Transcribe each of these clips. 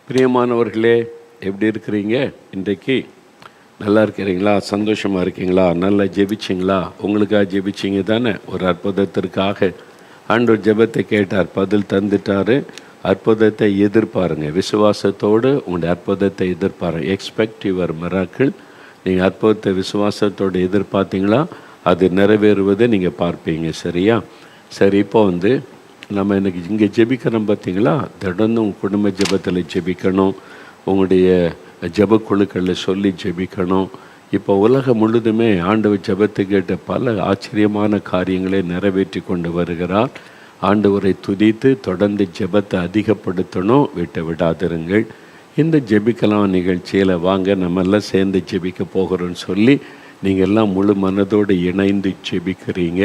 பிரியமானவர்களே, எப்படி இருக்கிறீங்க? இன்றைக்கு நல்லா இருக்கிறீங்களா? சந்தோஷமாக இருக்கீங்களா? நல்லா ஜெபிச்சிங்களா? உங்களுக்காக ஜெபிச்சிங்க தானே? ஒரு அற்புதத்திற்காக ஆண்டவர் ஜெபத்தை கேட்டார், பதில் தந்துட்டார். அற்புதத்தை எதிர்பாருங்க, விசுவாசத்தோடு உங்களுடைய அற்புதத்தை எதிர்பாருங்க. Expect your miracle. நீங்கள் அற்புதத்தை விசுவாசத்தோடு எதிர்பார்த்தீங்களா, அது நிறைவேறுவதை நீங்கள் பார்ப்பீங்க. சரியா? சரி, இப்போ நம்ம இன்றைக்கி இங்கே ஜெபிக்கிறோம் பார்த்தீங்களா? தொடர்ந்து உங்கள் குடும்ப ஜெபத்தில் ஜெபிக்கணும், உங்களுடைய ஜெப குழுக்களில் சொல்லி ஜெபிக்கணும். இப்போ உலகம் முழுதுமே ஆண்டவர் ஜெபத்தை கேட்ட பல ஆச்சரியமான காரியங்களை நிறைவேற்றி கொண்டு வருகிறார். ஆண்டவரை துதித்து தொடர்ந்து ஜெபத்தை அதிகப்படுத்தணும், விட்டு விடாதிருங்கள். இந்த ஜெபிக்கலாம் நிகழ்ச்சியில் வாங்க, நம்ம எல்லாம் சேர்ந்து ஜெபிக்க போகிறோன்னு சொல்லி நீங்கள் எல்லாம் முழு மனதோடு இணைந்து ஜெபிக்கிறீங்க.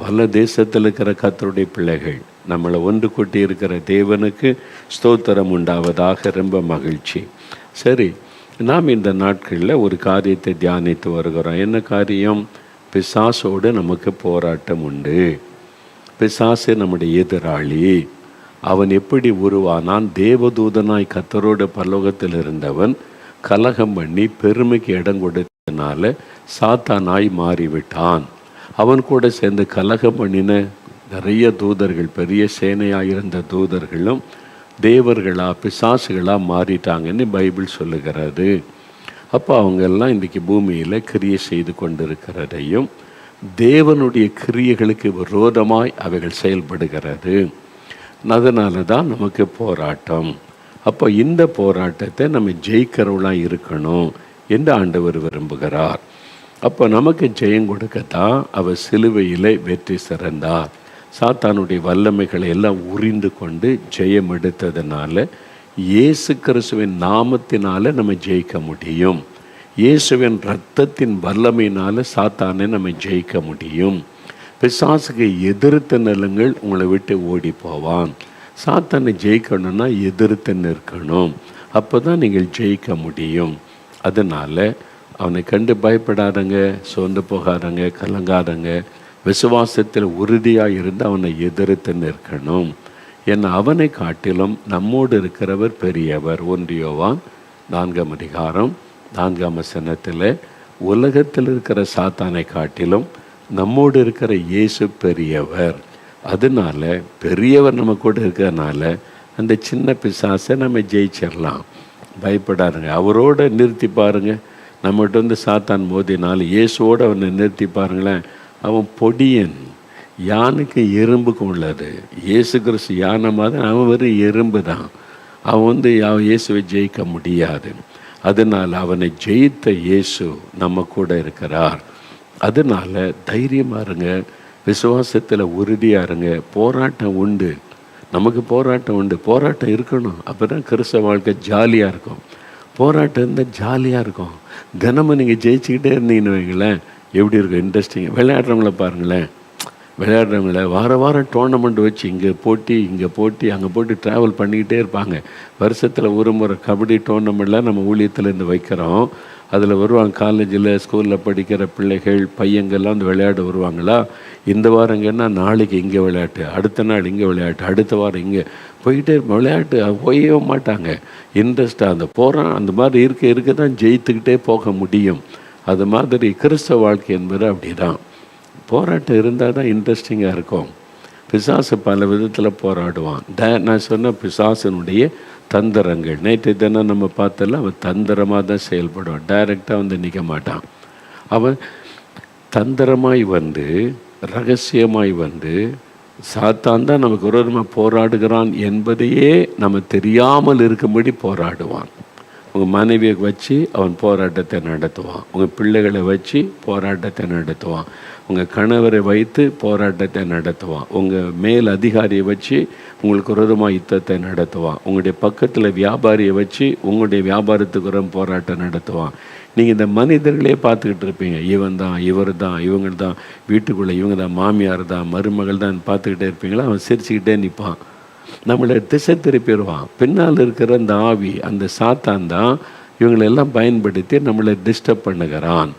பல தேசத்தில் இருக்கிற கர்த்தருடைய பிள்ளைகள், நம்மளை ஒன்று கூட்டி இருக்கிற தேவனுக்கு ஸ்தோத்திரம் உண்டாவதாக. ரொம்ப மகிழ்ச்சி. சரி, நாம் இந்த நாட்களில் ஒரு காரியத்தை தியானித்து வருகிறோம். என்ன காரியம்? பிசாசோடு நமக்கு போராட்டம் உண்டு. பிசாசு நம்முடைய எதிராளி. அவன் எப்படி உருவானான்? தேவதூதனாய் கர்த்தரோட பரலோகத்தில் இருந்தவன் கலகம் பண்ணி பெருமைக்கு இடம் கொடுத்ததுனால சாத்தானாய் மாறிவிட்டான். அவன் கூட சேர்ந்து கலகம் பண்ணின நிறைய தூதர்கள், பெரிய சேனையாக இருந்த தூதர்களும் தேவர்களாக பிசாசுகளாக மாறிட்டாங்கன்னு பைபிள் சொல்லுகிறது. அப்போ அவங்கெல்லாம் இன்றைக்கி பூமியில் கிரியை செய்து கொண்டிருக்கிறதையும் தேவனுடைய கிரியைகளுக்கு விரோதமாய் அவைகள் செயல்படுகிறது. அதனால தான் நமக்கு போராட்டம். அப்போ இந்த போராட்டத்தை நம்ம ஜெயிக்கிறவளாக இருக்கணும் என்று ஆண்டவர் விரும்புகிறார். அப்போ நமக்கு ஜெயம் கொடுக்கத்தான் அவர் சிலுவையில் வெற்றி சிறந்தார். சாத்தானுடைய வல்லமைகளை எல்லாம் உரிந்து கொண்டு ஜெயம் எடுத்ததுனால இயேசு கிறிஸ்துவின் நாமத்தினால நம்ம ஜெயிக்க முடியும். இயேசுவின் இரத்தத்தின் வல்லமையினால் சாத்தானை நம்ம ஜெயிக்க முடியும். பிசாசுக்கு எதிர்த்து நிலங்கள் உங்களை விட்டு ஓடி போவான். சாத்தானை ஜெயிக்கணும்னா எதிர்த்து நிற்கணும். அப்போ தான் நீங்கள் ஜெயிக்க முடியும். அதனால் அவனை கண்டு பயப்படாதங்க, சோர்ந்து போகாதங்க, கலங்காதங்க. விசுவாசத்தில் உறுதியாக இருந்து அவனை எதிர்த்து நிற்கணும். ஏன்னா அவனை காட்டிலும் நம்மோடு இருக்கிறவர் பெரியவர். 1 யோவான் 4:4 உலகத்தில் இருக்கிற சாத்தானை காட்டிலும் நம்மோடு இருக்கிற இயேசு பெரியவர். அதனால பெரியவர் நம்ம கூட இருக்கிறதுனால அந்த சின்ன பிசாசை நம்ம ஜெயிச்சிடலாம். பயப்படாருங்க, அவரோட நிறுத்தி பாருங்க. நம்மகிட்ட சாத்தான் மோதினால் இயேசுவோடு அவனை நிறுத்தி பாருங்களேன். அவன் பொடியன், யானுக்கு எறும்புக்கு உள்ளது. இயேசு கிறிஸ்து யானை மாதிரி, அவன் வெறும் எறும்பு தான். அவன் இயேசுவை ஜெயிக்க முடியாது. அதனால் அவனை ஜெயித்த இயேசு நம்ம கூட இருக்கிறார். அதனால் தைரியமாக இருங்க, விசுவாசத்தில் உறுதியாக இருங்க. போராட்டம் உண்டு, நமக்கு போராட்டம் உண்டு. போராட்டம் இருக்கணும், அப்போ தான் கிறிஸ்தவ வாழ்க்கை ஜாலியாக இருக்கும். போராட்டம் இருந்தால் ஜாலியாக இருக்கும். தினமும் நீங்கள் ஜெயிச்சுக்கிட்டே இருந்தீங்கன்னு வைங்களேன், எப்படி இருக்கும்? இன்ட்ரெஸ்டிங். விளையாடுறவங்கள பாருங்களேன், விளையாடுறவங்கள வாரம் டோர்னமெண்ட் வச்சு இங்கே போட்டி அங்கே போட்டு ட்ராவல் பண்ணிக்கிட்டே இருப்பாங்க. வருஷத்தில் ஒரு முறை கபடி டோர்னமெண்ட்லாம் நம்ம ஊழியத்துலேருந்து வைக்கிறோம். அதில் வருவாங்க, காலேஜில் ஸ்கூலில் படிக்கிற பிள்ளைகள் பையங்கள்லாம் விளையாட வருவாங்களா. இந்த வாரங்கன்னா நாளைக்கு இங்கே விளையாட்டு, அடுத்த நாள் இங்கே விளையாட்டு, அடுத்த வாரம் இங்கே போய்கிட்டே விளையாட்டு போயவே மாட்டாங்க. இன்ட்ரெஸ்ட்டாக அந்த மாதிரி இருக்க தான் ஜெயித்துக்கிட்டே போக முடியும். அது மாதிரி கிறிஸ்தவ வாழ்க்கை என்பது அப்படி தான். போராட்டம் இருந்தால் தான் இன்ட்ரெஸ்டிங்காக இருக்கும். பிசாசு பல விதத்தில் போராடுவான். நான் சொன்ன பிசாசனுடைய தந்திரங்கள் நேற்று தினம் நம்ம பார்த்தல, அவன் தந்திரமாக தான் செயல்படுவான். டைரெக்டாக நிற்க மாட்டான். அவன் தந்திரமாய் ரகசியமாய் சாத்தான் தான் நமக்கு விரோதமாக போராடுகிறான் என்பதையே நம்ம தெரியாமல் இருக்கும்படி போராடுவான். உங்கள் மனைவியை வச்சு அவன் போராட்டத்தை நடத்துவான். உங்கள் பிள்ளைகளை வச்சு போராட்டத்தை நடத்துவான். உங்கள் கணவரை வைத்து போராட்டத்தை நடத்துவான். உங்கள் மேல் அதிகாரியை வச்சு உங்களுக்கு விரோதமாக யுத்தத்தை நடத்துவான். உங்களுடைய பக்கத்தில் வியாபாரியை வச்சு உங்களுடைய வியாபாரத்துக்கு போராட்டம் நடத்துவான். நீங்கள் இந்த மனிதர்களே பார்த்துக்கிட்டு இருப்பீங்க. இவன் தான், இவர் தான், இவங்க தான், வீட்டுக்குள்ளே இவங்க தான், மாமியார் தான், மருமகள் தான் பார்த்துக்கிட்டே இருப்பீங்களா. அவன் சிரிச்சுக்கிட்டே நிற்பான், நம்மளை திசை திருப்பிடுவான். பின்னால் இருக்கிற அந்த ஆவி, அந்த சாத்தான் தான் இவங்களெல்லாம் பயன்படுத்தி நம்மளை டிஸ்டர்ப் பண்ணுகிறான்.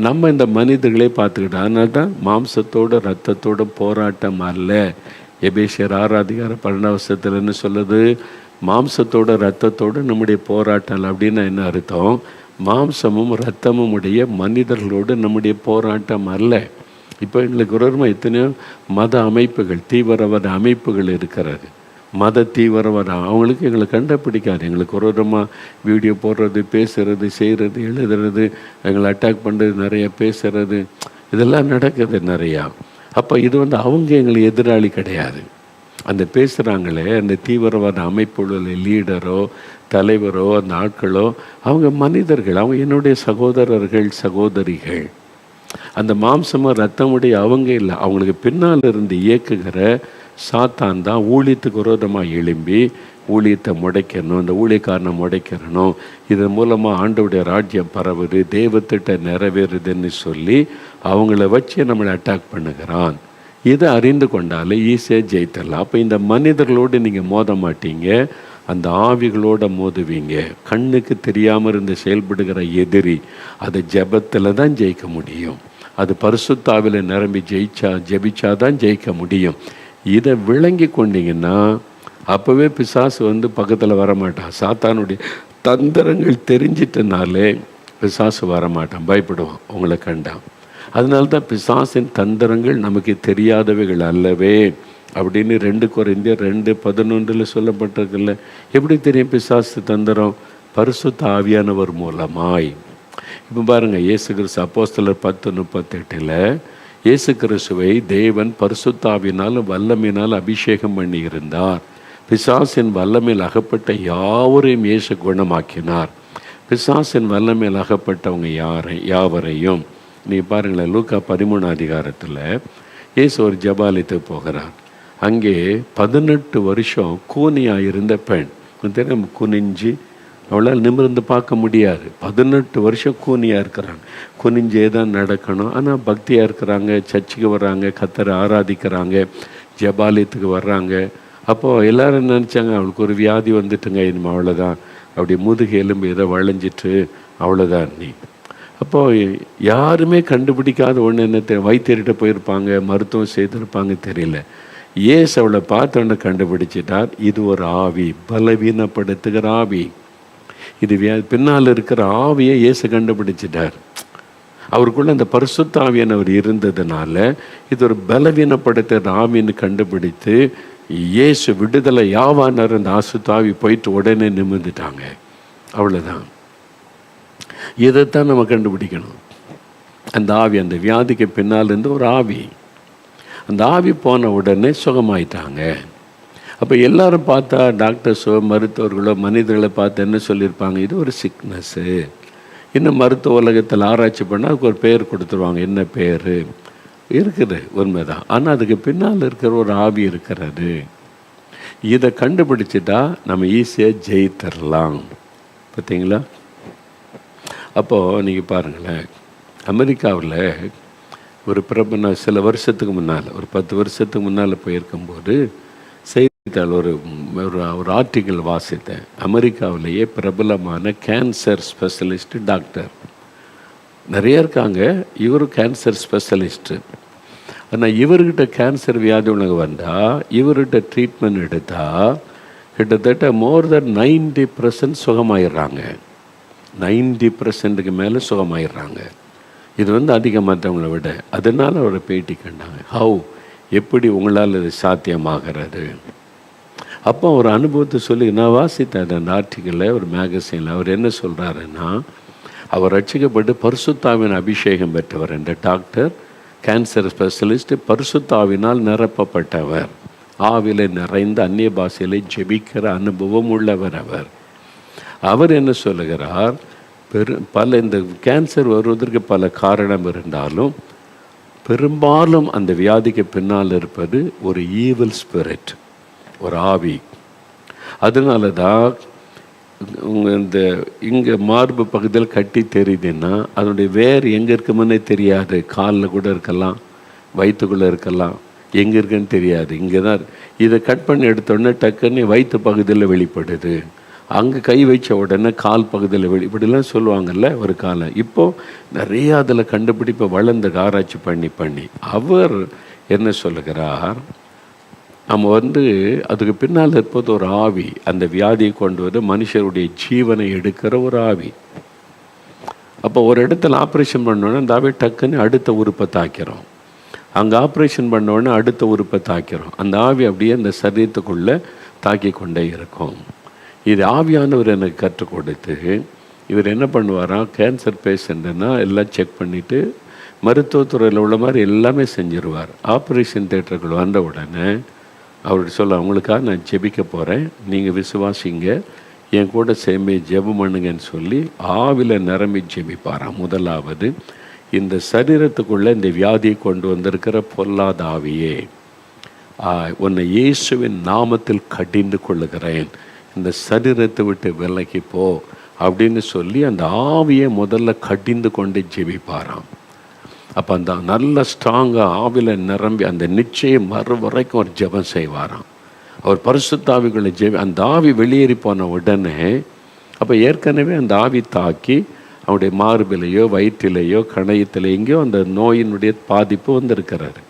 நம்ம இந்த மனிதர்களே பார்த்துக்கிட்டோம். அதனால தான் மாம்சத்தோடு இரத்தத்தோடு போராட்டம் அல்ல. எபேசியர் 6:12 என்ன சொல்லுது? மாம்சத்தோட ரத்தத்தோடு நம்முடைய போராட்டம் அப்படின்னா என்ன அர்த்தம்? மாம்சமும் இரத்தமும் உடைய மனிதர்களோடு நம்முடைய போராட்டம் அல்ல. இப்போ எங்களுக்கு விரோதமாக எத்தனையோ மத அமைப்புகள், தீவிரவாத அமைப்புகள் இருக்கிறது. மத தீவிரவாதம் அவங்களுக்கு எங்களை கண்டுபிடிக்காது. எங்களுக்கு விரோதமாக வீடியோ போடுறது, பேசுகிறது, செய்கிறது, எழுதுறது, எங்களை அட்டாக் பண்ணுறது, நிறைய பேசுகிறது, இதெல்லாம் நடக்குது நிறையா. அப்போ இது அவங்க எங்களுக்கு எதிராளி கிடையாது. அந்த பேசுகிறாங்களே அந்த தீவிரவாத அமைப்புள்ள லீடரோ தலைவரோ அந்த ஆட்களோ அவங்க மனிதர்கள், அவங்க என்னுடைய சகோதரர்கள் சகோதரிகள். அந்த மாம்சமாக ரத்தமுடைய அவங்க இல்லை. அவங்களுக்கு பின்னால் இருந்து இயக்குகிற சாத்தான் தான் ஊழியத்துக்கு விரோதமாக எழும்பி ஊழியத்தை முடைக்கணும், இந்த ஊழியக்காரனை முடைக்கிறணும், இதன் மூலமாக ஆண்டவுடைய ராஜ்யம் பரவுது, தெய்வத்திட்ட நிறைவேறுதுன்னு சொல்லி அவங்கள வச்சு நம்மளை அட்டாக் பண்ணுகிறான். இதை அறிந்து கொண்டாலே ஈஸியாக ஜெயித்தரலாம். அப்போ இந்த மனிதர்களோடு நீங்கள் மோத மாட்டீங்க, அந்த ஆவிகளோடு மோதுவீங்க. கண்ணுக்கு தெரியாமல் இருந்து செயல்படுகிற எதிரி அதை ஜெபத்தில் தான் ஜெயிக்க முடியும். அது பரிசுத்தாவில நிரம்பி ஜெபிச்சா தான் ஜெயிக்க முடியும். இதை விளங்கி கொண்டீங்கன்னா அப்போவே பிசாசு பக்கத்தில் வரமாட்டான். சாத்தானுடைய தந்திரங்கள் தெரிஞ்சிட்டனாலே பிசாசு வரமாட்டான், பயப்படுவான் உங்களை கண்டான். அதனால தான் பிசாசின் தந்திரங்கள் நமக்கு தெரியாதவைகள் அல்லவே அப்படின்னு 2 கொரிந்தியர் 2:11 சொல்லப்பட்டிருக்குல்ல. எப்படி தெரியும் பிசாசு தந்திரம்? பரிசுத்த ஆவியானவர் மூலமாய். இப்போ பாருங்கள், இயேசு கிறிஸ்து அப்போஸ்தலர் 10:38 இயேசு கிறிஸ்துவை தேவன் பரிசுத்தாவினால் வல்லமையினால் அபிஷேகம் பண்ணி இருந்தார். பிசாசின் வல்லமையில் அகப்பட்ட யாவரையும் இயேசு குணமாக்கினார். பிசாசின் வல்லமையில் அகப்பட்டவங்க யாவரையும் நீ பாருங்களேன், லூக்கா 13 அதிகாரத்தில் இயேசு ஒரு ஜபாலயத்துக்கு போகிறார். அங்கே 18 வருஷம் கூனியாக இருந்த பெண், தெரியும், குனிஞ்சு அவளால் நிமிர்ந்து பார்க்க முடியாது. 18 வருஷம் கூனியாக இருக்கிறாங்க. குனிஞ்சே தான் நடக்கணும். ஆனால் பக்தியாக இருக்கிறாங்க, சர்ச்சுக்கு வர்றாங்க, கர்த்தரை ஆராதிக்கிறாங்க, ஜபாலயத்துக்கு வர்றாங்க. அப்போது எல்லோரும் நினச்சாங்க அவளுக்கு ஒரு வியாதி வந்துட்டுங்க, இனிமே அவ்வளோதான், அப்படி முதுகு எலும்பு ஏதோ வளைஞ்சிட்டு அவ்வளோதான் நீ. அப்போது யாருமே கண்டுபிடிக்காத ஒன்று என்ன, வைத்தியர்கிட்ட போயிருப்பாங்க, மருத்துவம் செய்திருப்பாங்க, தெரியல. இயேசு அவளை பார்த்தோன்னே கண்டுபிடிச்சிட்டார், இது ஒரு ஆவி, பலவீனப்படுத்துகிற ஆவி. இது பின்னால் இருக்கிற ஆவியை இயேசு கண்டுபிடிச்சிட்டார். அவருக்குள்ள அந்த பரிசுத்த ஆவியானவர் இருந்ததுனால இது ஒரு பலவீனப்படுத்துகிற ஆவின்னு கண்டுபிடித்து இயேசு விடுதலை யாவானார். அந்த ஆசுத்தாவி போயிட்டு உடனே நிமிர்ந்துட்டாங்க. அவ்வளோதான். இதைத்தான் நம்ம கண்டுபிடிக்கணும். அந்த ஆவி, அந்த வியாதிக்கு பின்னால் இருந்து ஒரு ஆவி, அந்த ஆவி போன உடனே சுகமாயிட்டாங்க. அப்போ எல்லாரும் பார்த்தா டாக்டர்ஸோ மருத்துவர்களோ மனிதர்களை பார்த்து என்ன சொல்லியிருப்பாங்க, இது ஒரு சிக்னஸ்ஸு. இன்னும் மருத்துவ உலகத்தில் ஆராய்ச்சி பண்ணால் அதுக்கு ஒரு பேர் கொடுத்துருவாங்க. என்ன பேர் இருக்குது, உண்மைதான். ஆனால் அதுக்கு பின்னால் இருக்கிற ஒரு ஆவி இருக்கிறது. இதை கண்டுபிடிச்சிட்டா நம்ம ஈஸியாக ஜெயித்தரலாம். பார்த்தீங்களா? அப்போது நீங்கள் பாருங்களேன், அமெரிக்காவில் ஒரு நான் சில வருஷத்துக்கு முன்னால், ஒரு 10 வருஷத்துக்கு முன்னால் போயிருக்கும்போது செய்தித்தாள் ஒரு ஆர்டிக்கிள் வாசித்தேன். அமெரிக்காவிலேயே பிரபலமான கேன்சர் ஸ்பெஷலிஸ்ட் டாக்டர் நிறைய இருக்காங்க. இவரும் கேன்சர் ஸ்பெஷலிஸ்ட்டு. ஆனால் இவர்கிட்ட கேன்சர் வியாதி உனக்கு வந்தால் இவர்கிட்ட ட்ரீட்மெண்ட் எடுத்தால் கிட்டத்தட்ட மோர் தென் 90% சுகமாயிடுறாங்க. 90%க்கு மேலே சுகமாயிடுறாங்க. இது அதிகம் மற்றவங்களை விட. அதனால் அவரை பேட்டி கண்டாங்க. எப்படி உங்களால் இது சாத்தியமாகிறது? அப்போ ஒரு அனுபவத்தை சொல்லி நான் வாசித்தேன் அந்த ஆர்டிக்கிளில், ஒரு மேகசினில். அவர் என்ன சொல்கிறாருன்னா, அவர் ரட்சிக்கப்பட்டு பரிசுத்தாவின் அபிஷேகம் பெற்றவர். இந்த டாக்டர் கேன்சர் ஸ்பெஷலிஸ்ட், பரிசுத்தாவினால் நிரப்பப்பட்டவர், ஆவிலை நிறைந்த அந்நிய பாஷையிலே ஜெபிக்கிற அனுபவம் உள்ளவர். அவர் என்ன சொல்லுகிறார், இந்த கேன்சர் வருவதற்கு பல காரணம் இருந்தாலும் பெரும்பாலும் அந்த வியாதிக்கு பின்னால் இருப்பது ஒரு ஈவில் ஸ்பிரிட், ஒரு ஆவி. அதனால தான் இங்கே மார்பு பகுதியில் கட்டி தெரியுதுன்னா அதனுடைய வேர் எங்கே இருக்குமுன்னே தெரியாது. காலில் கூட இருக்கலாம், வயிற்றுக்குள்ளே இருக்கலாம், எங்கே இருக்குன்னு தெரியாது. இங்கே தான் இதை கட் பண்ணி எடுத்தோடனே டக்குன்னு வயிற்று பகுதியில் வெளிப்படுது. அங்கே கை வச்ச உடனே கால் பகுதியில் இப்படிலாம் சொல்லுவாங்கள்ல ஒரு காலம். இப்போது நிறைய அதில் கண்டுபிடிப்பை வளர்ந்து ஆராய்ச்சி பண்ணி அவர் என்ன சொல்லுகிறார், நம்ம அதுக்கு பின்னால் இருப்பது ஒரு ஆவி. அந்த வியாதியை கொண்டு வந்து மனுஷருடைய ஜீவனை எடுக்கிற ஒரு ஆவி. அப்போ ஒரு இடத்துல ஆப்ரேஷன் பண்ணோன்னே அந்த ஆவி டக்குன்னு அடுத்த உறுப்பை தாக்கிறோம். அங்கே ஆப்ரேஷன் பண்ணோடனே அடுத்த உறுப்பை தாக்கிறோம். அந்த ஆவி அப்படியே அந்த சரீரத்துக்குள்ளே தாக்கி கொண்டே இருக்கும். இது ஆவியானவர் எனக்கு கற்றுக் கொடுத்து, இவர் என்ன பண்ணுவாராம், கேன்சர் பேஷண்ட்டுன்னா எல்லாம் செக் பண்ணிவிட்டு மருத்துவத்துறையில் உள்ள மாதிரி எல்லாமே செஞ்சிருவார். ஆப்ரேஷன் தேட்டருக்குள் வந்த உடனே அவர்கிட்ட சொல்ல, அவங்களுக்காக நான் ஜெபிக்க போகிறேன், நீங்கள் விசுவாசிங்க, என் கூட சேர்ந்து ஜெபம் பண்ணுங்கன்னு சொல்லி ஆவியில் நிரம்பி ஜெபிப்பாராம். முதலாவது, இந்த சரீரத்துக்குள்ளே இந்த வியாதியை கொண்டு வந்திருக்கிற பொல்லாத ஆவியே, உன்னை இயேசுவின் நாமத்தில் கடிந்து கொள்ளுகிறேன், இந்த சரீரத்தை விட்டு விலகி போ அப்படின்னு சொல்லி அந்த ஆவியை முதல்ல கடிந்து கொண்டு ஜெபிப்பாராம். அப்போ அந்த நல்ல ஸ்ட்ராங்காக ஆவியில் நிரம்பி அந்த நிச்சயம் மறு வரைக்கும் ஒரு ஜெபம் செய்வாராம். அவர் பரிசுத்தாவிகளை அந்த ஆவி வெளியேறி போன உடனே, அப்போ ஏற்கனவே அந்த ஆவி தாக்கி அவனுடைய மார்பிலையோ வயிற்றிலையோ கணையத்திலையோ எங்கேயோ அந்த நோயினுடைய பாதிப்பு வந்திருக்கிறாரு.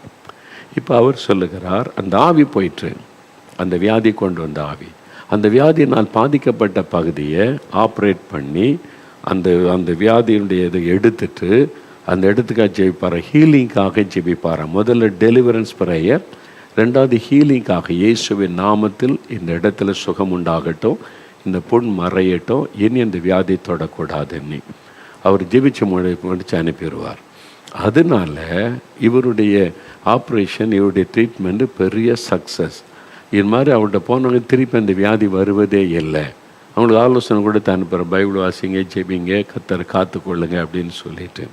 இப்போ அவர் சொல்லுகிறார், அந்த ஆவி போயிட்டு அந்த வியாதி கொண்டு வந்த ஆவி, அந்த வியாதியினால் பாதிக்கப்பட்ட பகுதியை ஆப்ரேட் பண்ணி அந்த வியாதியினுடைய இதை எடுத்துட்டு அந்த இடத்துக்காக ஜெபிப்பார். ஹீலிங்காக ஜெபிப்பார். முதல்ல டெலிவரன்ஸ் ப்ரேயர், ரெண்டாவது ஹீலிங்காக இயேசுவின் நாமத்தில் இந்த இடத்துல சுகம் உண்டாகட்டும், இந்த புண் மறையட்டும், இனி அந்த வியாதி தொடக்கூடாதுன்னு அவர் ஜெபிச்சு முடிச்சு அனுப்பிடுவார். அதனால இவருடைய ஆப்ரேஷன், இவருடைய ட்ரீட்மெண்ட்டு பெரிய சக்ஸஸ். இது மாதிரி அவர்கிட்ட போனவங்க திருப்பி அந்த வியாதி வருவதே இல்லை. அவங்களுக்கு ஆலோசனை கொடுத்து அனுப்புகிற, பைபிள் வாசிங்க, ஜெபிங்க, கர்த்தரை காத்துக்கொள்ளுங்க அப்படின்னு சொல்லிட்டு.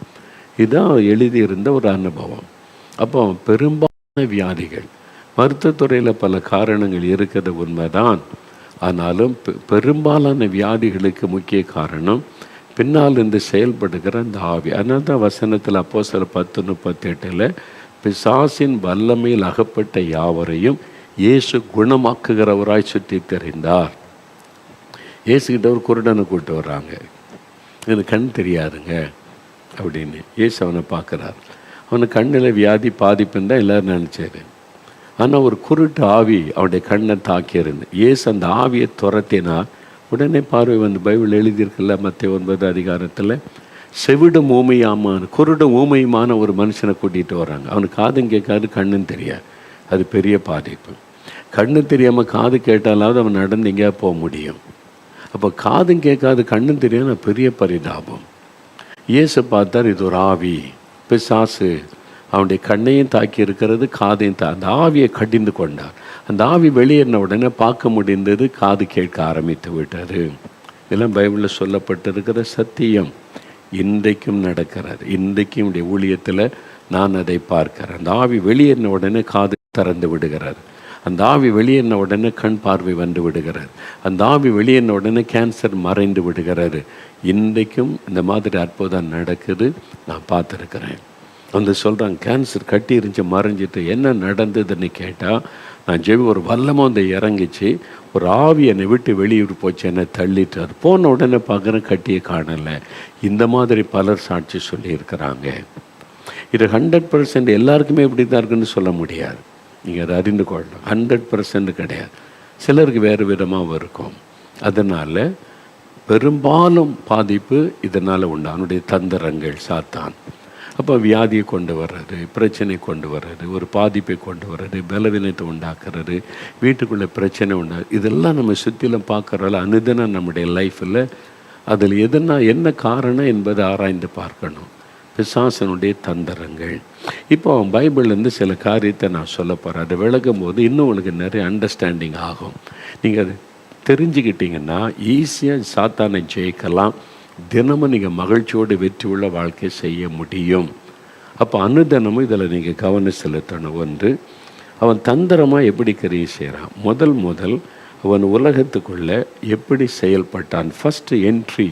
இதுதான் எழுதியிருந்த ஒரு அனுபவம். அப்போ பெரும்பாலான வியாதிகள், மருத்துவத்துறையில் பல காரணங்கள் இருக்கிறது உண்மைதான். ஆனாலும் பெரும்பாலான வியாதிகளுக்கு முக்கிய காரணம் பின்னால் இருந்து செயல்படுகிற அந்த ஆவி. அதனால தான் வசனத்தில் அப்போஸ்தலர் 10:38 பிசாசின் வல்லமையில் அகப்பட்ட யாவரையும் இயேசு குணமாக்குகிறவராய் சுற்றி தெரிந்தார். இயேசுக்கிட்ட ஒரு குருடனை கூப்பிட்டு வர்றாங்க, எனக்கு கண் தெரியாதுங்க அப்படின்னு. இயேசு அவனை பார்க்குறார். அவனுக்கு கண்ணில் வியாதி பாதிப்புன்னு தான் எல்லோரும் நினச்சாரு. ஆனால் ஒரு குருட்டு ஆவி அவனுடைய கண்ணை தாக்கியிருந்து இயேசு அந்த ஆவியை துரத்தினார். உடனே பார்வை வந்து, பைபிள் எழுதியிருக்குல்ல மத்தேயு 9 அதிகாரத்தில், செவிடும் ஊமையாமான குருடும் ஊமையுமான ஒரு மனுஷனை கூட்டிகிட்டு வராங்க. அவனுக்கு காதும் கேட்காது, கண்ணும் தெரியாது. அது பெரிய பாதிப்பு. கண்ணு தெரியாமல் காது கேட்டாலாவது அவன் நடந்து எங்கேயா போக முடியும். அப்போ காதும் கேட்காது, கண்ணும் தெரியாமல் பெரிய பரிதாபம். இயேசு பார்த்தார், இது ஒரு ஆவி, பிசாசு அவனுடைய கண்ணையும் தாக்கி இருக்கிறது, காதையும் அந்த ஆவியை கடிந்து கொண்டார். அந்த ஆவி வெளியேறின உடனே பார்க்க முடிந்தது, காது கேட்க ஆரம்பித்து விட்டது. இதெல்லாம் பைபிளில் சொல்லப்பட்டிருக்கிற சத்தியம். இன்றைக்கும் நடக்கிறது. இன்றைக்கும் உடைய ஊழியத்தில் நான் அதை பார்க்கிறேன். அந்த ஆவி வெளியேறின உடனே காது திறந்து விடுகிறார். அந்த ஆவி வெளியேறின உடனே கண் பார்வை வந்து விடுகிறார். அந்த ஆவி வெளியேறின உடனே கேன்சர் மறைந்து விடுகிறாரு. இன்றைக்கும் இந்த மாதிரி அற்புதம் நடக்குது, நான் பார்த்துருக்கிறேன். வந்து சொல்கிறாங்க, கேன்சர் கட்டி இருந்துச்சு, மறைஞ்சிட்டு என்ன நடந்ததுன்னு கேட்டால், நான் ஜெபி ஒரு வல்லமாக வந்து இறங்கிச்சு, ஒரு ஆவி என்னை விட்டு வெளியூர் போச்சு, என்னை தள்ளிட்டு அது போன உடனே பார்க்குறேன், கட்டியை காணலை. இந்த மாதிரி பலர் சாட்சி சொல்லியிருக்கிறாங்க. இது 100% எல்லாருக்குமே இப்படி தான் இருக்குன்னு சொல்ல முடியாது. நீங்கள் அதை அறிந்து கொள்ளணும். 100% கிடையாது. சிலருக்கு வேறு விதமாக இருக்கும். அதனால் பெரும்பாலும் பாதிப்பு இதனால் உண்டு. அவனுடைய தந்திரங்கள், சாத்தான். அப்போ வியாதியை கொண்டு வர்றது, பிரச்சனை கொண்டு வர்றது, ஒரு பாதிப்பை கொண்டு வர்றது, பலவீனத்தை உண்டாக்குறது, வீட்டுக்குள்ளே பிரச்சனை உண்டாது, இதெல்லாம் நம்ம சுற்றிலும் பார்க்குறதால அனுதினம் நம்முடைய லைஃப்பில் அதில் என்ன காரணம் என்பதை ஆராய்ந்து பார்க்கணும். பிசாசனுடைய தந்திரங்கள். இப்போ பைபிள்லேருந்து சில காரியத்தை நான் சொல்ல போகிறேன். அதை விளக்கும் போது இன்னும் உங்களுக்கு நிறைய அண்டர்ஸ்டாண்டிங் ஆகும். நீங்கள் அதை தெரிஞ்சுக்கிட்டிங்கன்னா ஈஸியாக சாத்தானை ஜெயிக்கலாம். தினமும் நீங்கள் மகிழ்ச்சியோடு வெற்றி உள்ள வாழ்க்கை செய்ய முடியும். அப்போ அனுதினமும் இதில் நீங்கள் கவனம் செலுத்தணும். ஒன்று, அவன் தந்திரமாக எப்படி கிரியை செய்கிறான். முதல் அவன் உலகத்துக்குள்ளே எப்படி செயல்பட்டான். First entry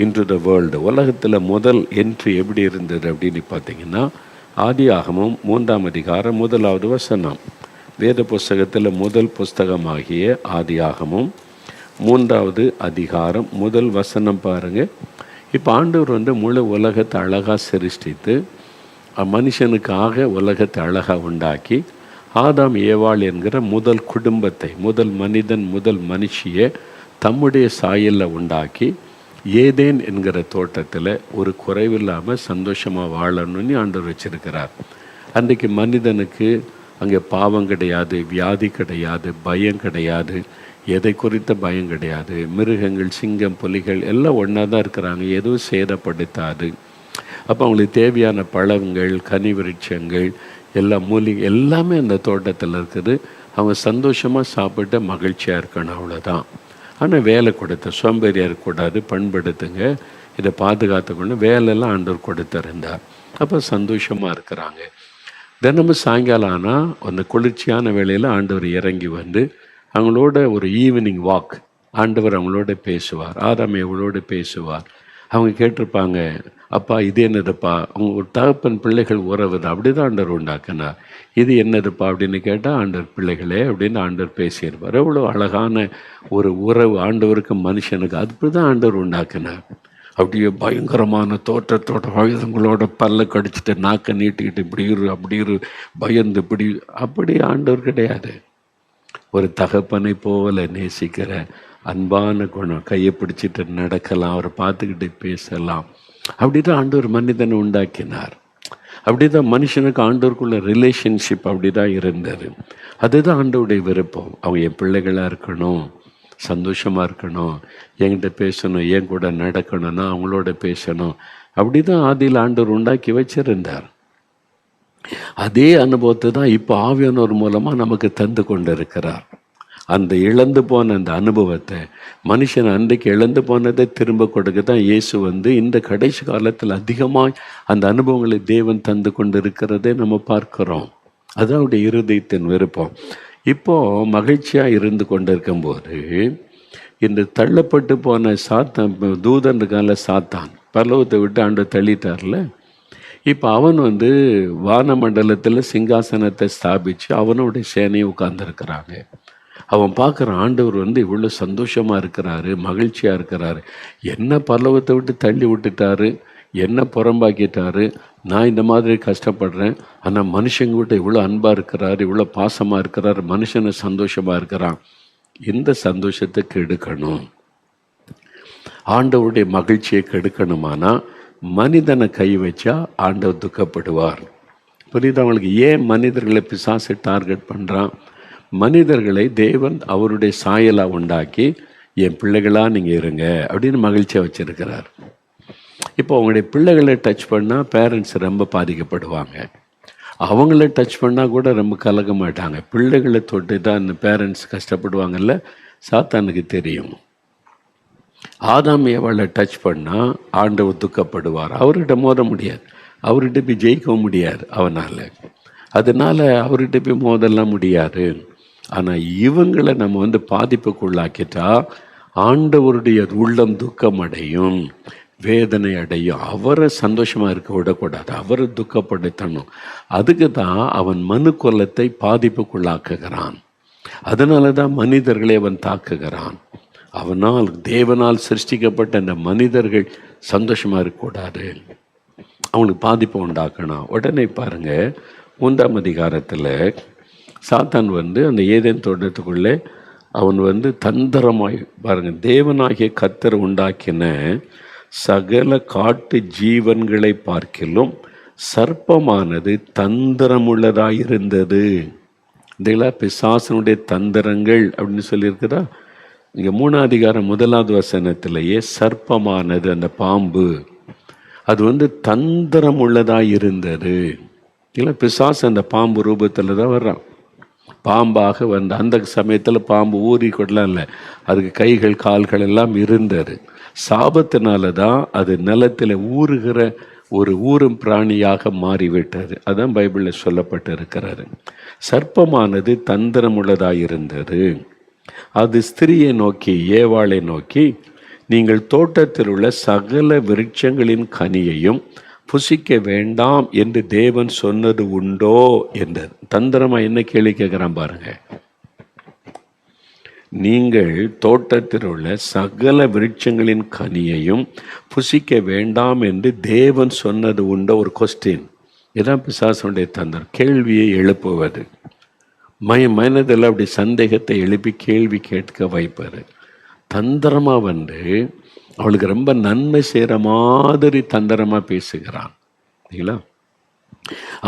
into the world. உலகத்தில் முதல் என்ட்ரி எப்படி இருந்தது அப்படின்னு பார்த்தீங்கன்னா, ஆதியாகமம் 3ஆம் அதிகாரம் 1வது வசனம். வேத புஸ்தகத்தில் முதல் புஸ்தகமாகிய ஆதியாகமம் 3வது அதிகாரம் 1 வசனம் பாருங்கள். இப்போ ஆண்டவர் முழு உலகத்தை அழகாக சிருஷ்டித்து மனுஷனுக்காக உலகத்தை அழகாக உண்டாக்கி ஆதாம் ஏவாள் என்கிற முதல் குடும்பத்தை, முதல் மனிதன், முதல் மனுஷியை தம்முடைய சாயலில் உண்டாக்கி ஏதேன் என்கிற தோட்டத்தில் ஒரு குறைவில்லாமல் சந்தோஷமாக வாழணும்னு ஆண்டவர் வச்சிருக்கிறார். அன்றைக்கு மனிதனுக்கு அங்கே பாவம் கிடையாது, வியாதி கிடையாது, பயம் கிடையாது, எதை குறித்த பயம் கிடையாது. மிருகங்கள், சிங்கம், புலிகள் எல்லாம் ஒன்றா தான் இருக்கிறாங்க, எதுவும் சேதப்படுத்தாது. அப்போ அவங்களுக்கு தேவையான பழங்கள், கனி விருட்சங்கள், எல்லா மூலிகை எல்லாமே அந்த தோட்டத்தில் இருக்குது. அவங்க சந்தோஷமாக சாப்பிட்டு மகிழ்ச்சியாக இருக்கணும், அவ்வளோதான். ஆனால் வேலை கொடுத்த சோம்பேறியாக இருக்கக்கூடாது, பண்படுத்துங்க, இதை பாதுகாத்துக்கணும், வேலையெல்லாம் ஆண்டவர் கொடுத்துருந்தார். அப்போ சந்தோஷமாக இருக்கிறாங்க. தினமும் சாயங்காலம் ஆனால் அந்த குளிர்ச்சியான வேளையில் ஆண்டவர் இறங்கி வந்து அவங்களோட ஒரு ஈவினிங் வாக், ஆண்டவர் அவங்களோட பேசுவார், ஆதாம் அவங்களோட பேசுவார். அவங்க கேட்டிருப்பாங்க, அப்பா இது என்னதுப்பா, அவங்க ஒரு தகப்பன் பிள்ளைகள் உறவு தான், அப்படி தான் ஆண்டவர் உண்டாக்குனார். இது என்னதுப்பா அப்படின்னு கேட்டால் ஆண்டவர் பிள்ளைகளே அப்படின்னு ஆண்டவர் பேசியிருப்பார். எவ்வளோ அழகான ஒரு உறவு ஆண்டவருக்கு மனுஷனுக்கு, அப்படி தான் ஆண்டவர் உண்டாக்குனார். அப்படியே பயங்கரமான தோற்றத்தோட ஆயுதங்களோட பல்ல கடிச்சிட்டு நாக்கை நீட்டிக்கிட்டு இப்படி இரு அப்படி இரு பயந்து அப்படி ஆண்டவர் கிடையாது. ஒரு தகப்பனை போல நேசிக்கிற அன்பான குணம், கையை பிடிச்சிட்டு நடக்கலாம், அவரை பார்த்துக்கிட்டு பேசலாம். அப்படிதான் ஆண்டவர் மனிதனை உண்டாக்கினார். அப்படிதான் மனுஷனுக்கு ஆண்டவருக்குள்ள ரிலேஷன்ஷிப் அப்படிதான் இருந்தது. அதுதான் ஆண்டவருடைய விருப்பம். அவங்க என் பிள்ளைகளாக இருக்கணும், சந்தோஷமாக இருக்கணும், என்கிட்ட பேசணும், என் கூட நடக்கணும்னா அவங்களோட பேசணும். அப்படி தான் ஆதியில் ஆண்டவர் உண்டாக்கி வச்சிருந்தார். அதே அனுபவத்தை தான் இப்போ ஆவியானவர் மூலமாக நமக்கு தந்து கொண்டு இருக்கிறார். அந்த இழந்து போன அந்த அனுபவத்தை, மனுஷன் அன்றைக்கு இழந்து போனதை திரும்ப கொடுக்க தான் இயேசு வந்து இந்த கடைசி காலத்தில் அதிகமாக அந்த அனுபவங்களை தேவன் தந்து கொண்டு இருக்கிறதே நம்ம பார்க்கிறோம். அதுதான் அவருடைய இருதயத்தின் விருப்பம். இப்போது மகிழ்ச்சியாக இருந்து கொண்டு இருக்கும்போது இந்த தள்ளப்பட்டு போன சாத்தான், தூதன் இருக்கான்ல சாத்தான், பரலோகத்தை விட்டு ஆண்டு தள்ளிட்டார்ல. இப்போ அவன் வந்து வானமண்டலத்தில் சிங்காசனத்தை ஸ்தாபித்து அவனுடைய சேனையை உட்கார்ந்துருக்கிறாங்க. அவன் பார்க்குறான், ஆண்டவர் வந்து இவ்வளோ சந்தோஷமாக இருக்கிறாரு, மகிழ்ச்சியாக இருக்கிறாரு, என்ன பரலோகத்தை விட்டு தள்ளி விட்டுட்டாரு, என்ன புறம்பாக்கிட்டாரு, நான் இந்த மாதிரி கஷ்டப்படுறேன், ஆனால் மனுஷங்கிட்ட இவ்வளோ அன்பாக இருக்கிறார், இவ்வளோ பாசமாக இருக்கிறார், மனுஷனை சந்தோஷமாக இருக்கிறான். இந்த சந்தோஷத்தை கெடுக்கணும், ஆண்டவருடைய மகிழ்ச்சியை கெடுக்கணுமானா மனிதனை கை வச்சா ஆண்டவர் துக்கப்படுவார். புரியுது அவங்களுக்கு? ஏன் மனிதர்களை பிசாசு டார்கெட் பண்ணுறான்? மனிதர்களை தேவன் அவருடைய சாயலாக உண்டாக்கி என் பிள்ளைகளாக நீங்கள் இருங்க அப்படின்னு மகிழ்ச்சியாக வச்சுருக்கிறார். இப்போ அவங்களுடைய பிள்ளைகளை டச் பண்ணால் பேரண்ட்ஸ் ரொம்ப பாதிக்கப்படுவாங்க. அவங்கள டச் பண்ணால் கூட ரொம்ப கலக்க மாட்டாங்க. பிள்ளைகளை தொட்டு தான் இந்த பேரண்ட்ஸ் கஷ்டப்படுவாங்கல்ல, சாத்தானுக்கு தெரியும். ஆதாம் ஏவாளை டச் பண்ணால் ஆண்டவர் துக்கப்படுவார். அவர்கிட்ட மோத முடியாது, அவர்கிட்ட போய் ஜெயிக்கவும் முடியாது அவனால். அதனால் அவர்கிட்ட போய் மோதலாம் முடியாது. ஆனால் இவங்களை நம்ம வந்து பாதிப்புக்குள்ளாக்கிட்டா ஆண்டவருடைய உள்ளம் துக்கம் அடையும், வேதனை அடையும். அவரை சந்தோஷமாக இருக்க விடக்கூடாது, அவரை துக்கப்படுத்தணும். அதுக்கு தான் அவன் மனு கொல்லத்தை பாதிப்புக்குள்ளாக்குகிறான். அதனால தான் மனிதர்களை அவன் தாக்குகிறான். அவனால் தேவனால் சிருஷ்டிக்கப்பட்ட அந்த மனிதர்கள் சந்தோஷமாக இருக்கக்கூடாது, அவனுக்கு பாதிப்பை உண்டாக்கணும். உடனே பாருங்க, 3ஆம் அதிகாரத்தில் சாத்தான் வந்து அந்த ஏதேன் தோட்டத்துக்குள்ளே அவன் வந்து தந்திரமாய் பாருங்க, தேவனாகிய கர்த்தர் உண்டாக்கின சகல காட்டு ஜீவன்களை பார்க்கிலும் சர்ப்பமானது தந்திரமுள்ளதாயிருந்தது. இதெல்லாம் பிசாசனுடைய தந்திரங்கள் அப்படின்னு சொல்லியிருக்குதா? இங்கே 3ஆம் அதிகாரம் 1வது வசனத்திலேயே சர்ப்பமானது, அந்த பாம்பு, அது வந்து தந்திரம் உள்ளதாக இருந்தது. இல்லை, பிசாசு அந்த பாம்பு ரூபத்தில் தான் வர்றான், பாம்பாக வந்த. அந்த சமயத்தில் பாம்பு ஊறி கொள்ளலாம் இல்லை, அதுக்கு கைகள் கால்கள் எல்லாம் இருந்தது. சாபத்தினால தான் அது நிலத்தில் ஊறுகிற ஒரு ஊரும் பிராணியாக மாறிவிட்டது. அதான் பைபிளில் சொல்லப்பட்டு இருக்கிறாரு. சர்ப்பமானது தந்திரம் உள்ளதாக இருந்தது. அது ஸ்திரியை நோக்கி, ஏவாளை நோக்கி, நீங்கள் தோட்டத்தில் உள்ள சகல விருட்சங்களின் கனியையும் புசிக்க வேண்டாம் என்று தேவன் சொன்னது உண்டோ என்றது. தந்திரமா என்ன கேள்வி கேட்குறான் பாருங்க. நீங்கள் தோட்டத்தில் உள்ள சகல விருட்சங்களின் கனியையும் புசிக்க வேண்டாம் என்று தேவன் சொன்னது உண்டோ? ஒரு கொஸ்டின். இதான் பிசாசனுடைய தந்திரம், கேள்வியை எழுப்புவது. மனதில் அப்படி சந்தேகத்தை எழுப்பி கேள்வி கேட்க வைப்பார். தந்திரமாக வந்து அவளுக்கு ரொம்ப நன்மை செய்கிற மாதிரி தந்திரமாக பேசுகிறான். இல்லைங்களா?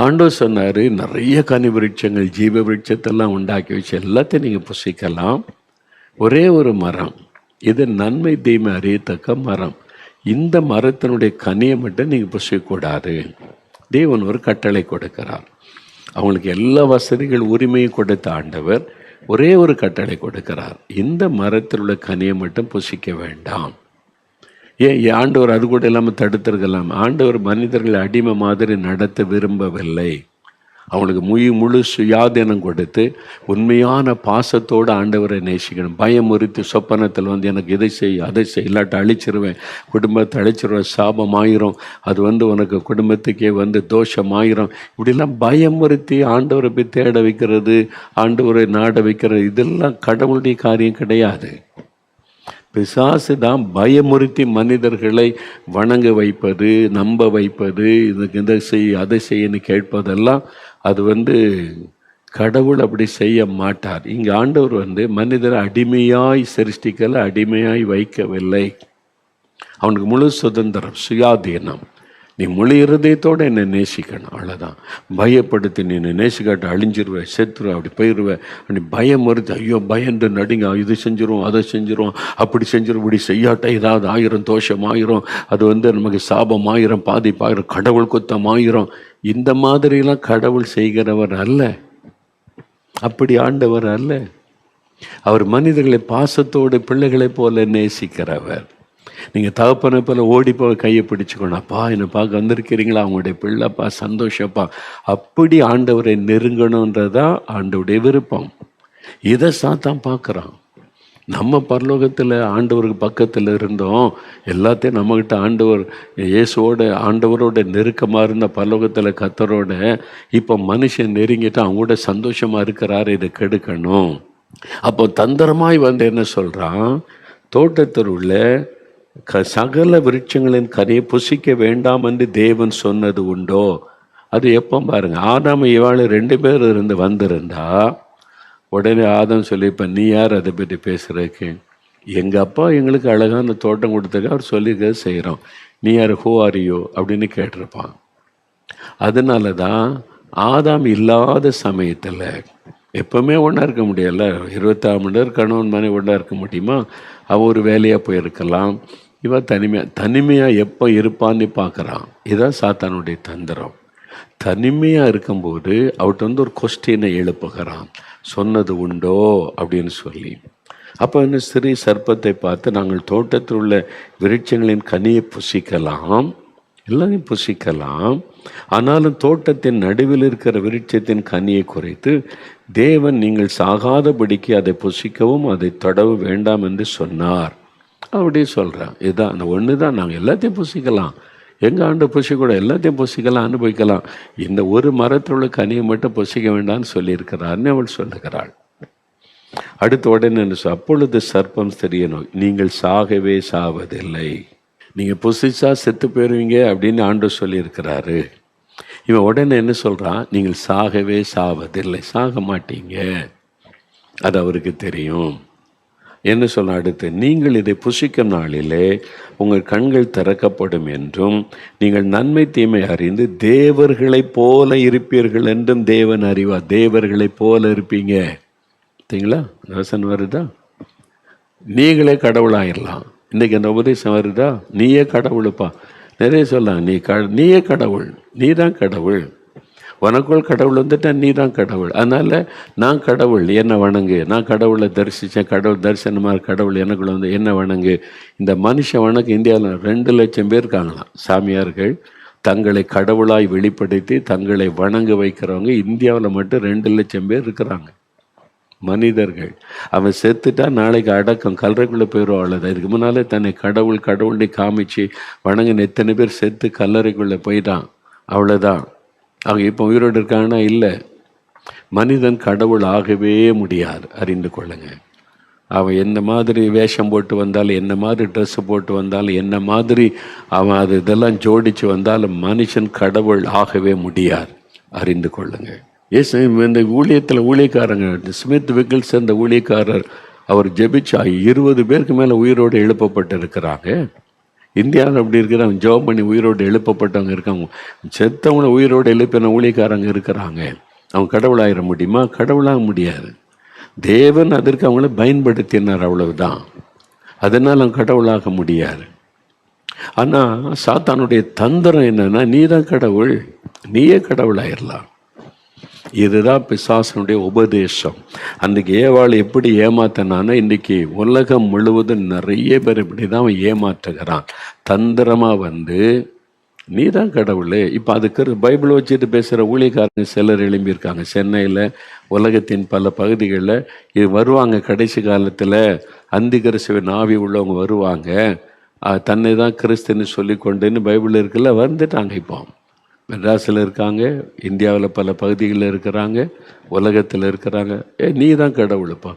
ஆண்டவர் சொன்னார், நிறைய கனி விருட்சங்கள், ஜீவ விருட்சத்தெல்லாம் உண்டாக்கி வச்சு எல்லாத்தையும் நீங்கள் புசிக்கலாம். ஒரே ஒரு மரம், இது நன்மை தீமை அறியத்தக்க மரம், இந்த மரத்தினுடைய கனியை மட்டும் நீங்கள் புசிக்கக்கூடாது. தேவன் ஒரு கட்டளை கொடுக்கிறார். அவங்களுக்கு எல்லா வசதிகள் உரிமையும் கொடுத்த ஆண்டவர் ஒரே ஒரு கட்டளை கொடுக்கிறார், இந்த மரத்தில் உள்ள கனியை மட்டும் புசிக்க வேண்டாம். ஏன் ஆண்டவர் அது கூட இல்லாமல் தடுத்திருக்கலாம். ஆண்டவர் மனிதர்களை அடிமை மாதிரி நடத்த விரும்பவில்லை. அவனுக்கு முழு சுயாதீனம் கொடுத்து உண்மையான பாசத்தோடு ஆண்டவரை நேசிக்கணும். பயமுறுத்தி சொப்பனத்தில் வந்து எனக்கு இதை செய் அதை செய், இல்லாட்ட அழிச்சிருவேன், குடும்பத்தை அழிச்சிருவேன், சாபமாயிரும், அது வந்து உனக்கு குடும்பத்துக்கே வந்து தோஷமாயிரும், இப்படிலாம் பயமுறுத்தி ஆண்டவரை போய் தேட வைக்கிறது, ஆண்டவரை நாட வைக்கிறது, இதெல்லாம் கடவுளுடைய காரியம் கிடையாது. பிசாசு தான் பயமுறுத்தி மனிதர்களை வணங்க வைப்பது, நம்ப வைப்பது, இதுக்கு இதை செய் அதை செய்யன்னு கேட்பதெல்லாம் அது வந்து கடவுள் அப்படி செய்ய மாட்டார். இங்கே ஆண்டவர் வந்து மனிதரை அடிமையாய் சிருஷ்டிக்கலை, அடிமையாய் வைக்கவில்லை. அவனுக்கு முழு சுதந்திரம், சுயாதீனம். நீ முழு இருதயத்தோடு என்னை நேசிக்கணும், அவ்வளோதான். பயப்படுத்தி நீ என்னை நேசிக்காட்ட அழிஞ்சிருவேன், செத்துருவேன், அப்படி போயிடுவேன், அப்படி பயம் வருது, ஐயோ பயந்து நடிங்க, இது செஞ்சிருவோம் அதை செஞ்சிருவோம், அப்படி செஞ்சிடும், இப்படி செய்யாட்ட ஏதாவது ஆயிரம், தோஷம் ஆயிரும், அது வந்து நமக்கு சாபம் ஆயிரம், பாதிப்பாயிரம், கடவுள் குத்தம் ஆயிரும். இந்த மாதிரிலாம் கடவுள் செய்கிறவர் அல்ல, அப்படி ஆண்டவர் அல்ல. அவர் மனிதர்களை பாசத்தோடு பிள்ளைகளை போல நேசிக்கிறவர். நீங்கள் தகப்பனை போல் ஓடி போய் கையை பிடிச்சிக்கணும், அப்பா என்னை பார்க்க வந்திருக்கிறீங்களா, அவங்களுடைய பிள்ளைப்பா, சந்தோஷப்பா, அப்படி ஆண்டவரை நெருங்கணுன்றதான் ஆண்டவருடைய விருப்பம். இதை சாத்தான் பார்க்குறான். நம்ம பரலோகத்தில் ஆண்டவருக்கு பக்கத்தில் இருந்தோம், எல்லாத்தையும் நம்மக்கிட்ட ஆண்டவர் ஆண்டவரோட நெருக்கமாக இருந்த பரலோகத்தில் கத்தரோட, இப்போ மனுஷன் நெருங்கிட்டு அவங்க கூட சந்தோஷமாக இருக்கிறாரு, இதை கெடுக்கணும். அப்போ தந்திரமாய் வந்து என்ன சொல்கிறான், தோட்டத்தில் உள்ள சகல விருட்சங்களின் கனியை புசிக்க வேண்டாம் என்று தேவன் சொன்னது உண்டோ? அது எப்போ பாருங்க, ஆதாம் இவாள் 2 பேர் இருந்து வந்திருந்தா உடனே ஆதாம் சொல்லியிருப்பேன், நீ யார் அதை பற்றி பேசுறதுக்கு, எங்கள் அப்பா எங்களுக்கு அழகான தோட்டம் கொடுத்துருக்க, அவர் சொல்லியிருக்க செய்கிறோம், நீ யார், ஹூ ஆர் யூ அப்படின்னு கேட்டிருப்பான். அதனால தான் ஆதாம் இல்லாத சமயத்தில் எப்பவுமே ஒன்றா இருக்க முடியல, 26 மணி நேரம் கணவன் மனைவி ஒன்றா இருக்க முடியுமா? அவன் ஒரு வேலையாக போயிருக்கலாம், இவன் தனிமையாக எப்போ இருப்பான்னு பார்க்குறான். இதுதான் சாத்தானுடைய தந்திரம். தனிமையாக இருக்கும்போது அவர்கிட்ட வந்து ஒரு கொஸ்டினை எழுப்புகிறான், சொன்னது உண்டோ அப்படின்னு சொல்லி. அப்போ என்ன, சிறு சர்ப்பத்தை பார்த்து, நாங்கள் தோட்டத்தில் உள்ள விருட்சங்களின் கனியை புசிக்கலாம், எல்லாரையும் புசிக்கலாம், ஆனாலும் தோட்டத்தின் நடுவில் இருக்கிற விருட்சத்தின் கனியை குறைத்து தேவன் நீங்கள் சாகாதபடிக்கு அதை புசிக்கவும் அதை தொடவு வேண்டாம் என்று சொன்னார் அப்படி சொல்கிறான். இதுதான் அந்த ஒன்று தான், நாங்கள் எல்லாத்தையும் புசிக்கலாம், எங்கள் ஆண்டு புசிக்கூட எல்லாத்தையும் புசிக்கலாம், அனுபவிக்கலாம், இந்த ஒரு மரத்தில் உள்ள கனியை மட்டும் புசிக்க வேண்டாம்னு சொல்லியிருக்கிறார்னு அவள் சொல்லுகிறாள். அடுத்த உடனே அப்பொழுது சர்ப்பம் தெரியணும், நீங்கள் சாகவே சாவதில்லை, நீங்கள் புசிச்சா செத்து போயிருவீங்க அப்படின்னு ஆண்டவர் சொல்லியிருக்கிறாரு. இவன் உடனே என்ன சொல்கிறான், நீங்கள் சாகவே சாவதில்லை, சாக மாட்டீங்க, அது அவருக்கு தெரியும். என்ன சொல்ல அடுத்து, நீங்கள் இதை புசிக்கும் நாளிலே உங்கள் கண்கள் திறக்கப்படும் என்றும் நீங்கள் நன்மை தீமை அறிந்து தேவர்களைப் போல இருப்பீர்கள் என்றும் தேவன் அறிவார். தேவர்களைப் போல இருப்பீங்க, சரிங்களா? வசனம் வருதா? நீங்களே கடவுளாயிடலாம். இன்றைக்கி அந்த உபதேசம் வருதா, நீயே கடவுளுப்பா, நிறைய சொல்லலாம், நீயே கடவுள், நீ தான் கடவுள், உனக்குள் கடவுள் வந்துட்டா நீ தான் கடவுள், அதனால் நான் கடவுள் என்ன வணங்கு, நான் கடவுளை தரிசித்தேன், கடவுள் தரிசனமாக கடவுள் எனக்குள்ள வந்து என்ன வணங்கு. இந்த மனுஷன் வணக்கம் இந்தியாவில் 2 லட்சம் பேர் இருக்காங்களாம், சாமியார்கள் தங்களை கடவுளாய் வெளிப்படுத்தி தங்களை வணங்க வைக்கிறவங்க இந்தியாவில் மட்டும் 2 லட்சம் பேர் இருக்கிறாங்க மனிதர்கள். அவன் செத்துட்டா நாளைக்கு அடக்கம், கல்லறைக்குள்ளே போயிடும், அவ்வளோதான். இதுக்கு முன்னாலே தன்னை கடவுள்னு காமிச்சு வணங்கின எத்தனை பேர் செத்து கல்லறைக்குள்ளே போயிட்டான், அவ்வளோதான். அவங்க இப்போ உயிரோடு இருக்காங்கன்னா இல்லை. மனிதன் கடவுள் ஆகவே முடியாது, அறிந்து கொள்ளுங்க. அவன் என்ன மாதிரி வேஷம் போட்டு வந்தாலும், என்ன மாதிரி ட்ரெஸ்ஸு போட்டு வந்தாலும், என்ன மாதிரி அவன் இதெல்லாம் ஜோடித்து வந்தாலும் மனுஷன் கடவுள் ஆகவே முடியாது, அறிந்து கொள்ளுங்க. ஏசு இந்த ஊழியக்காரங்க ஸ்மித் விக்கிள்ஸ் அந்த ஊழியக்காரர் அவர் ஜெபிச்சா 20 பேருக்கு மேலே உயிரோடு எழுப்பப்பட்டு இருக்கிறாங்க. இந்தியாவில் அப்படி இருக்கிறாங்க, ஜெபம் பண்ணி உயிரோடு எழுப்பப்பட்டவங்க இருக்காங்க. செத்தவங்கள உயிரோடு எழுப்பின ஊழியக்காரங்க இருக்கிறாங்க. அவங்க கடவுளாயிட முடியுமா? கடவுளாக முடியாது. தேவன் அதற்கு அவங்கள பயன்படுத்தினார், அவ்வளவுதான். அதனால் அவங்க கடவுளாக முடியாது. ஆனால் சாத்தானுடைய தந்திரம் என்னன்னா, நீ தான் கடவுள், நீயே கடவுளாயிடலாம். இதுதான் பிசாசனுடைய உபதேசம். அன்றைக்கி ஏவாள் எப்படி ஏமாத்தினான்னா, இன்றைக்கி உலகம் முழுவதும் நிறைய பேர் இப்படி தான் அவன் ஏமாற்றுகிறான். தந்திரமாக வந்து நீ தான் கடவுள். இப்போ அதுக்கு பைபிளை வச்சுட்டு பேசுகிற ஊழியக்காரங்க சிலர் எழும்பியிருக்காங்க. சென்னையில், உலகத்தின் பல பகுதிகளில் இது வருவாங்க. கடைசி காலத்தில் அந்தி கிறிஸ்துவின் ஆவி உள்ளவங்க வருவாங்க, தன்னை தான் கிறிஸ்துன்னு சொல்லி கொண்டுன்னு பைபிள் இருக்குல்ல, வந்துட்டாங்க. இப்போ மெட்ராஸில் இருக்காங்க, இந்தியாவில் பல பகுதிகளில் இருக்கிறாங்க, உலகத்தில் இருக்கிறாங்க. நீ தான் கடவுள்ப்பா,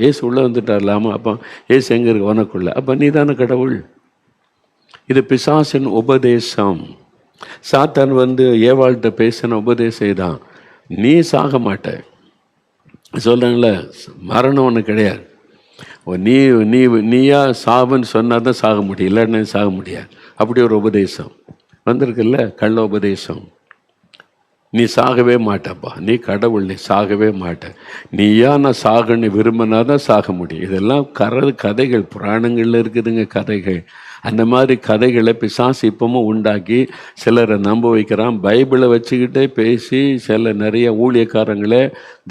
ஏசு உள்ளே வந்துட்டார்லாமா? அப்போ ஏசு எங்கே இருக்கு? உனக்குள்ள. அப்போ நீ தானே கடவுள். இது பிசாசின் உபதேசம். சாத்தான் வந்து ஏவாள்கிட்ட பேசின உபதேசம் தான். நீ சாக மாட்ட சொல்கிறாங்களே, மரணம் ஒன்று கிடையாது. நீ நீ நீயா சாவுன்னு சொன்னால் தான் சாக முடியும், இல்லைன்னா சாக முடியாது. அப்படி ஒரு உபதேசம் வந்திருக்குல்ல, கள்ள உபதேசம். நீ சாகவே மாட்டப்பா, நீ கடவுள், நீ சாகவே மாட்ட. நீயா நான் சாகன்னு விரும்பினாதான் சாக முடியும். இதெல்லாம் கதைகள், புராணங்களில் இருக்குதுங்க கதைகள். அந்த மாதிரி கதைகளை பிசாசு இப்பவும் உண்டாக்கி சிலரை நம்ப வைக்கிறான். பைபிளை வச்சுக்கிட்டே பேசி நிறைய ஊழியக்காரங்களை,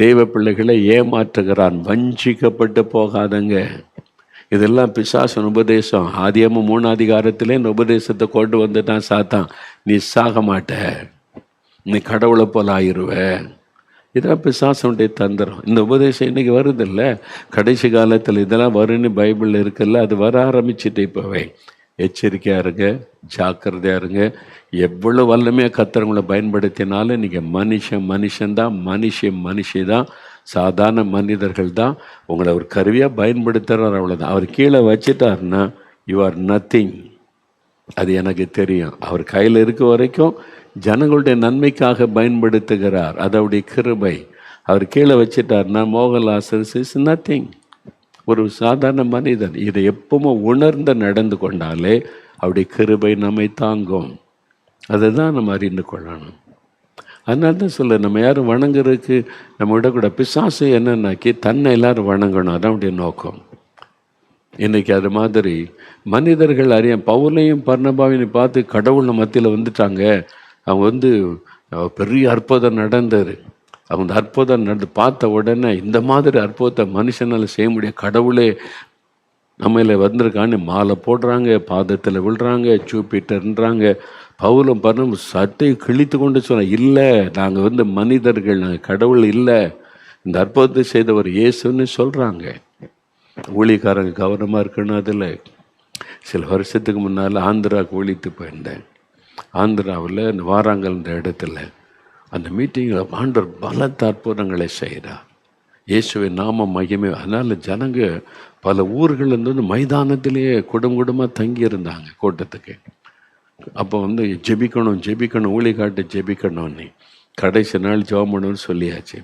தெய்வ பிள்ளைகளை ஏமாற்றுகிறான். வஞ்சிக்கப்பட்டு போகாதங்க. இதெல்லாம் பிசாசன் உபதேசம். ஆதியாகமம் 3 அதிகாரத்திலே இந்த உபதேசத்தை கொண்டு வந்துட்டான் சாத்தான். நீ சாக மாட்ட, நீ கடவுளை போல ஆயிடுவ. இதான் பிசாசனுடைய தந்திரம். இந்த உபதேசம் இன்னைக்கு வருது இல்லை, கடைசி காலத்தில் இதெல்லாம் வருன்னு பைபிளில் இருக்குல்ல, அது வர ஆரம்பிச்சுட்டு. இப்போவே எச்சரிக்கையாக இருங்க, ஜாக்கிரதையாக இருங்க. எவ்வளோ வல்லமையாக கர்த்தரவங்களை பயன்படுத்தினாலும் நீங்கள் மனுஷன்தான், மனுஷி தான், சாதாரண மனிதர்கள் தான். உங்களை ஒரு கருவியாக பயன்படுத்துகிறார், அவ்வளோதான். அவர் கீழே வச்சிட்டாருன்னா யூ ஆர் நத்திங். அது எனக்கு தெரியும். அவர் கையில் இருக்க வரைக்கும் ஜனங்களுடைய நன்மைக்காக பயன்படுத்துகிறார், அதோடைய கிருபை. அவர் கீழே வச்சிட்டாருன்னா மோகன்லால் இஸ் நத்திங், ஒரு சாதாரண மனிதன். இதை எப்பவும் உணர்ந்து நடந்து கொண்டாலே அவருடைய கிருபை நம்மை தாங்கும். அதை தான் நம்ம அறிந்து கொள்ளணும். அதனால தான் சொல்ல, நம்ம யாரும் வணங்குறதுக்கு நம்ம விடக்கூட. பிசாசு என்னன்னாக்கி தன்னை எல்லாரும் வணங்கணும், அதான் அவருடைய நோக்கம். இன்றைக்கி அது மாதிரி மனிதர்கள் அறிய பவுலையும் பர்னபாவையும் பார்த்து கடவுள் மத்தியில் வந்துட்டாங்க. அவங்க வந்து பெரிய அற்புதம் நடந்தார். அவங்க அற்புதம் பார்த்த உடனே இந்த மாதிரி அற்புதத்தை மனுஷனால் செய்ய முடியும், கடவுளே நம்மள வந்திருக்கான்னு மாலை போடுறாங்க, பாதத்தில் விழுறாங்க, ஜூபிட்டர்ன்றாங்க. பவுலும் பர்னபாவும் சட்டையை கிழித்து கொண்டு சொன்ன, இல்லை நாங்கள் வந்து மனிதர்கள், நாங்கள் கடவுள் இல்லை, இந்த அற்புதத்தை செய்தவர் இயேசுன்னு சொல்கிறாங்க. ஊழியக்காரங்க கவனமாக இருக்கணும். அதில் சில வருஷத்துக்கு முன்னால் ஆந்திராவுக்கு ஊழித்து போயிருந்தேன். ஆந்திராவில் இந்த வாராங்கல்ன்ற இடத்துல அந்த மீட்டிங்கில் ஆண்டவர் பலத்த அற்புதங்களை செய்கிறார். இயேசுவின் நாம மகிமை. அதனால் ஜனங்க பல ஊர்கள்லேருந்து மைதானத்திலேயே குடும்பமாக தங்கியிருந்தாங்க கூட்டத்துக்கு. அப்போ வந்து ஜெபிக்கணும் ஊழியக்காட்டு ஜெபிக்கணும்னு கடைசி நாள் ஜெபம் பண்ணணும்னு சொல்லியாச்சு.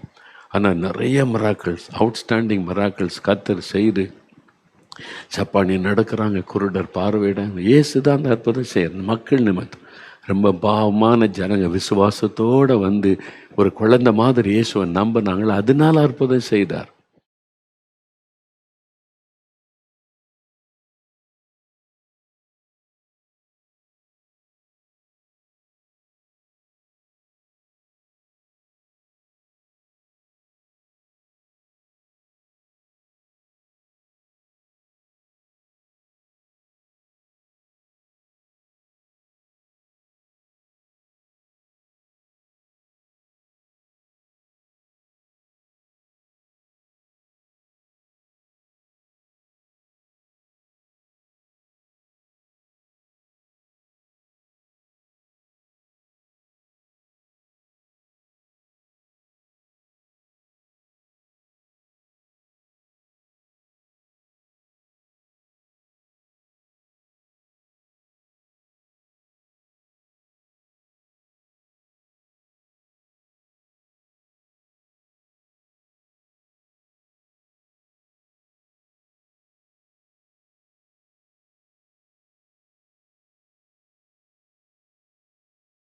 ஆனால் நிறைய மிராக்கிள்ஸ், அவுட்ஸ்டாண்டிங் மிராக்கிள்ஸ் கர்த்தர் செய்து சப்பானி நடக்கிறாங்க, குருடர் பார்வையிடாங்க. இயேசு தான் அந்த அற்புதம் செய்யறது. மக்கள் நிமித்தம் ரொம்ப பாவமான ஜனங்க விசுவாசத்தோடு வந்து ஒரு குழந்தை மாதிரி இயேசுவை நம்பினாங்களோ, அதனால அற்புதம் செய்தார்.